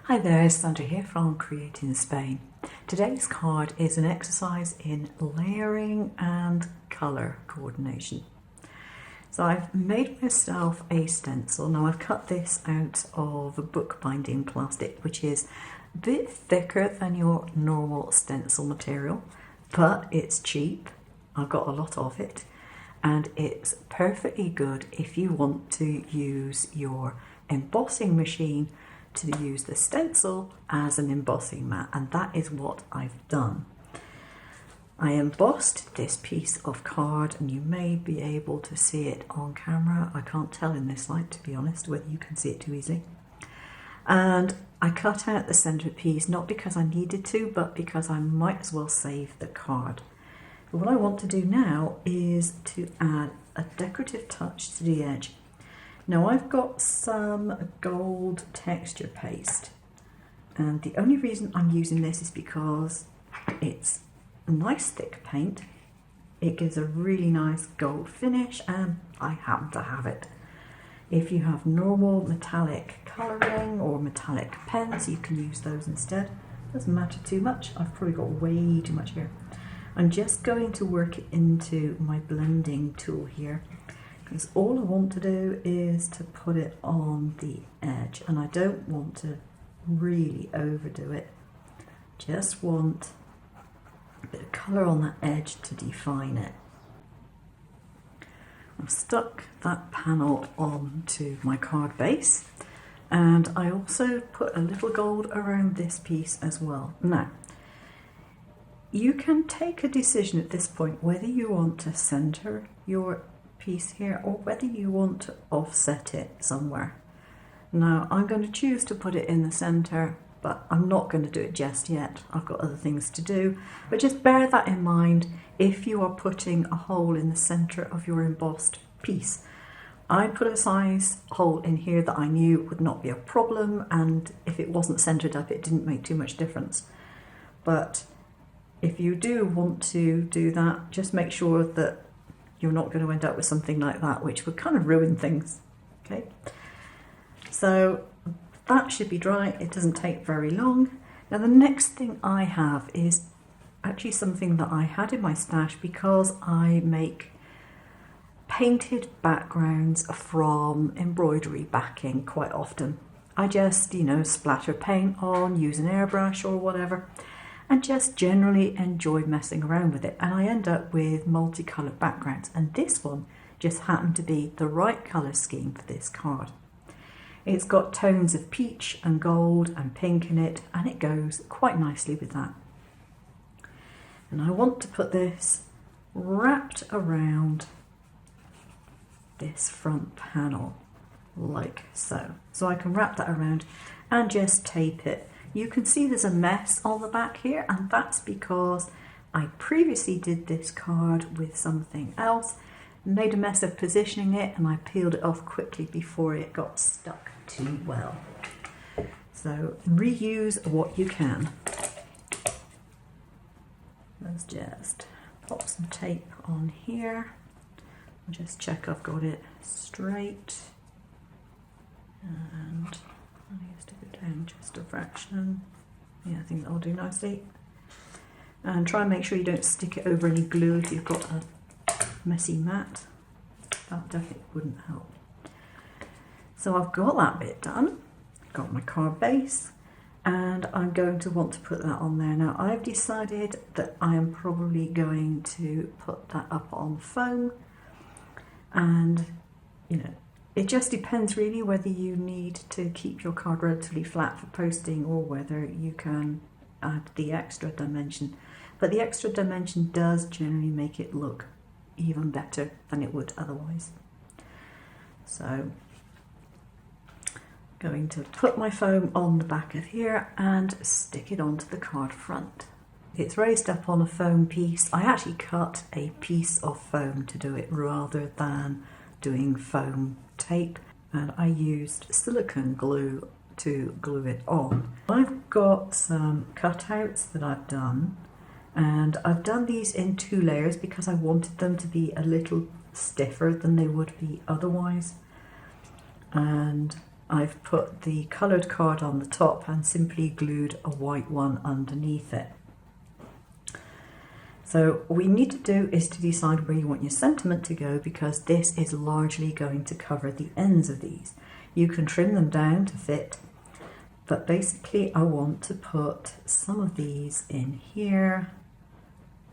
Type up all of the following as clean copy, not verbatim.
Hi there, Sandra here from createinspain. Today's card is an exercise in layering and colour coordination. So I've made myself a stencil. Now I've cut this out of bookbinding plastic, which is a bit thicker than your normal stencil material, but it's cheap. I've got a lot of it, and it's perfectly good if you want to use your embossing machine to use the stencil as an embossing mat, and that is what I've done. I embossed this piece of card, and you may be able to see it on camera. I can't tell in this light, to be honest, whether you can see it too easily. And I cut out the centre piece, not because I needed to, but because I might as well save the card. But what I want to do now is to add a decorative touch to the edge. Now I've got some gold texture paste, and the only reason I'm using this is because it's a nice thick paint. It gives a really nice gold finish, and I happen to have it. If you have normal metallic colouring or metallic pens, you can use those instead. Doesn't matter too much. I've probably got way too much here. I'm just going to work it into my blending tool here, because all I want to do is to put it on the edge, and I don't want to really overdo it. Just want a bit of colour on that edge to define it. I've stuck that panel onto my card base, and I also put a little gold around this piece as well. Now, you can take a decision at this point whether you want to centre your piece here or whether you want to offset it somewhere. Now I'm going to choose to put it in the centre, but I'm not going to do it just yet. I've got other things to do, but just bear that in mind if you are putting a hole in the centre of your embossed piece. I put a size hole in here that I knew would not be a problem, and if it wasn't centred up, it didn't make too much difference. But if you do want to do that, just make sure that you're not going to end up with something like that, which would kind of ruin things. Okay, so that should be dry. It doesn't take very long. Now the next thing I have is actually something that I had in my stash, because I make painted backgrounds from embroidery backing quite often. I just, splatter paint on, use an airbrush or whatever, and just generally enjoy messing around with it, and I end up with multicoloured backgrounds, and this one just happened to be the right colour scheme for this card. It's got tones of peach and gold and pink in it, and it goes quite nicely with that. And I want to put this wrapped around this front panel like so. So I can wrap that around and just tape it. You can see there's a mess on the back here, and that's because I previously did this card with something else, made a mess of positioning it, and I peeled it off quickly before it got stuck too well. So reuse what you can. Let's just pop some tape on here and just check I've got it straight, and I used to go down just a fraction. Yeah, I think that'll do nicely. And try and make sure you don't stick it over any glue if you've got a messy mat. That definitely wouldn't help. So I've got that bit done. Got my card base, and I'm going to want to put that on there. Now I've decided that I am probably going to put that up on foam, and it just depends really whether you need to keep your card relatively flat for posting or whether you can add the extra dimension. But the extra dimension does generally make it look even better than it would otherwise. So I'm going to put my foam on the back of here and stick it onto the card front. It's raised up on a foam piece. I actually cut a piece of foam to do it rather than doing foam tape, and I used silicone glue to glue it on. I've got some cutouts that I've done, and I've done these in 2 layers because I wanted them to be a little stiffer than they would be otherwise. And I've put the coloured card on the top and simply glued a white one underneath it. So what you need to do is to decide where you want your sentiment to go, because this is largely going to cover the ends of these. You can trim them down to fit, but basically I want to put some of these in here,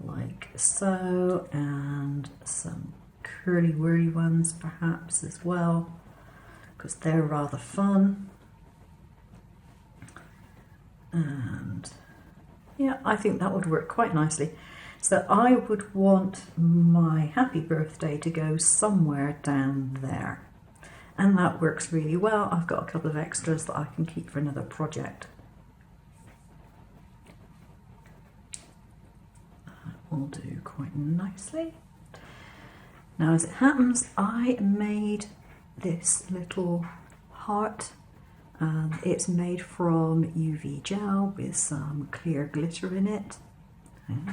like so, and some curly whirly ones perhaps as well, because they're rather fun. And yeah, I think that would work quite nicely. So I would want my happy birthday to go somewhere down there. And that works really well. I've got a couple of extras that I can keep for another project. That will do quite nicely. Now, as it happens, I made this little heart. It's made from UV gel with some clear glitter in it.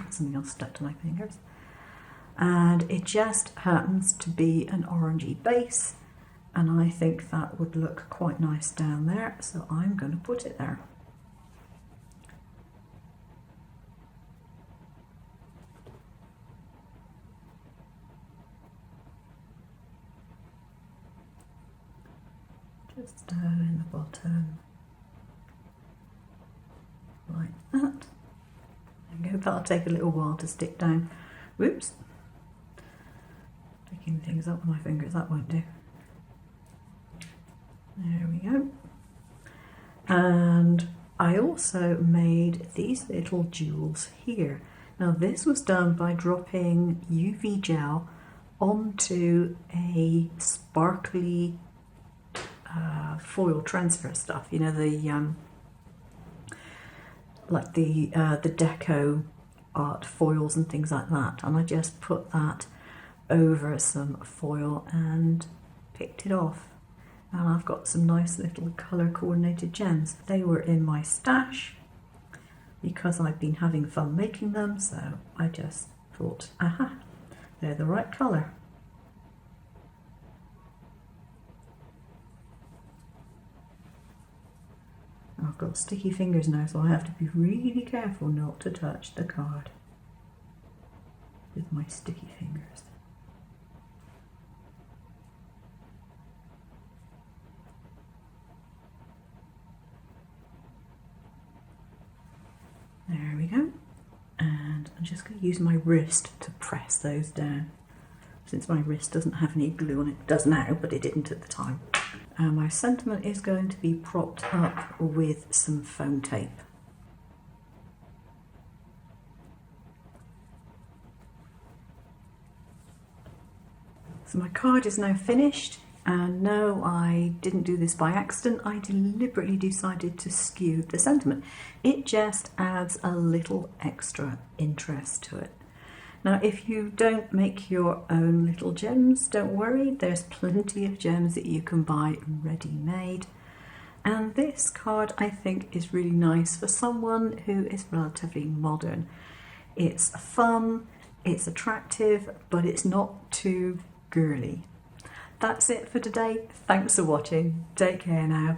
Something else stuck to my fingers. And it just happens to be an orangey base, and I think that would look quite nice down there, so I'm going to put it there. Just down in the bottom, like that. There we go. That'll take a little while to stick down. Whoops. Picking things up with my fingers, that won't do. There we go. And I also made these little jewels here. Now this was done by dropping UV gel onto a sparkly foil transfer stuff. You know, the like the deco art foils and things like that, and I just put that over some foil and picked it off, and I've got some nice little colour coordinated gems. They were in my stash because I've been having fun making them, so I just thought, aha, they're the right colour. I've got sticky fingers now, so I have to be really careful not to touch the card with my sticky fingers. There we go. And I'm just going to use my wrist to press those down, since my wrist doesn't have any glue on it. It does now, but it didn't at the time. And my sentiment is going to be propped up with some foam tape. So my card is now finished, and no, I didn't do this by accident. I deliberately decided to skew the sentiment. It just adds a little extra interest to it. Now, if you don't make your own little gems, don't worry, there's plenty of gems that you can buy ready-made. And this card, I think, is really nice for someone who is relatively modern. It's fun, it's attractive, but it's not too girly. That's it for today. Thanks for watching. Take care now.